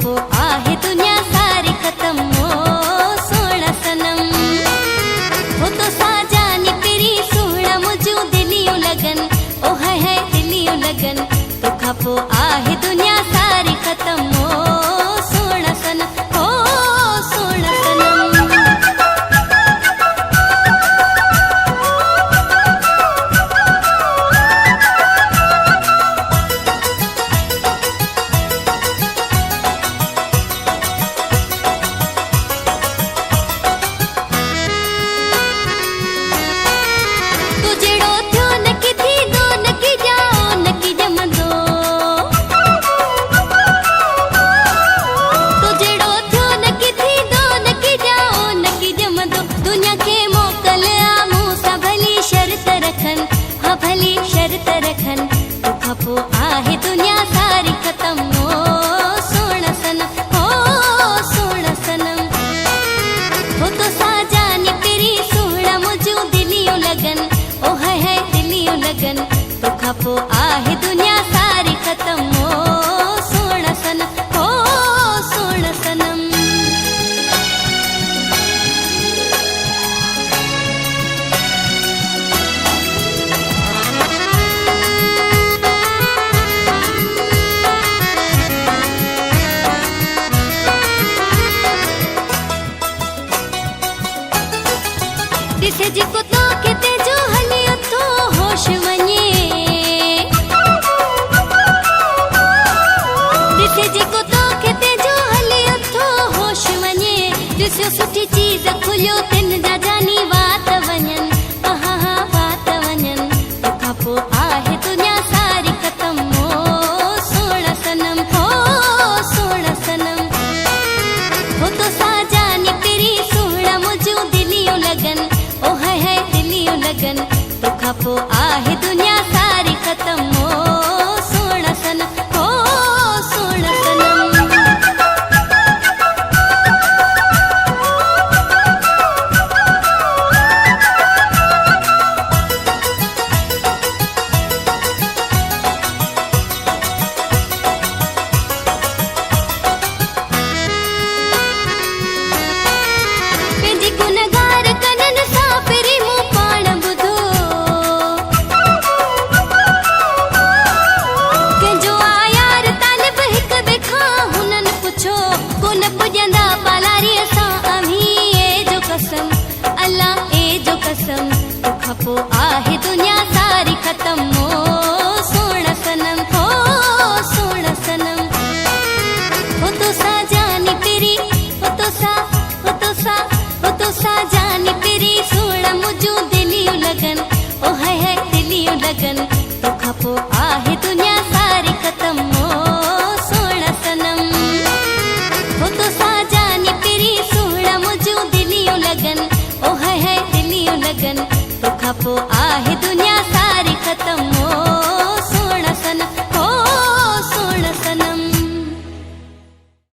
पोइ आहे दुनिया सारी ख़त्म ओ सोहणा सनम हो तो साजानी पिरी सोहणा मुझूं दिलियूं लगन ओ है दिलियूं लगन तोखां पोइ आहे दुनिया सारी ख़त्म ओ सोहणा सनम ओ सोहणा सनम। भली शर्त रखन तोखां पोइ आहे दुनिया सारी ख़त्म ओ सोहणा सनम ओ सोहणा सनम हो तो साजानी पिरी सोहणा मुझूं दिलियूं लगन ओ है दिलियूं लगन तोखां पोइ आहे दुनिया सारी ख़त्म ओ सोहणा सनम ओ सोहणा सनम। ॾिसे जेको तोखे तेजो हलियो थो होश वञे ॾिसे जेको तोखे तेजो हलियो थो होश वञे ॾिसो सुठी चीज़ खुलियो तिन जा जानी वात वञनि हा वात वञनि तोखां पोइ आहे दुनिया सारी ख़त्म ओ सोहणा सनम ओ सोहणा सनम हो तो साजानी पिरी सोहणा मुझूं दिलियूं लगन ओ है दिलियूं लगन तोखां पोइ आहे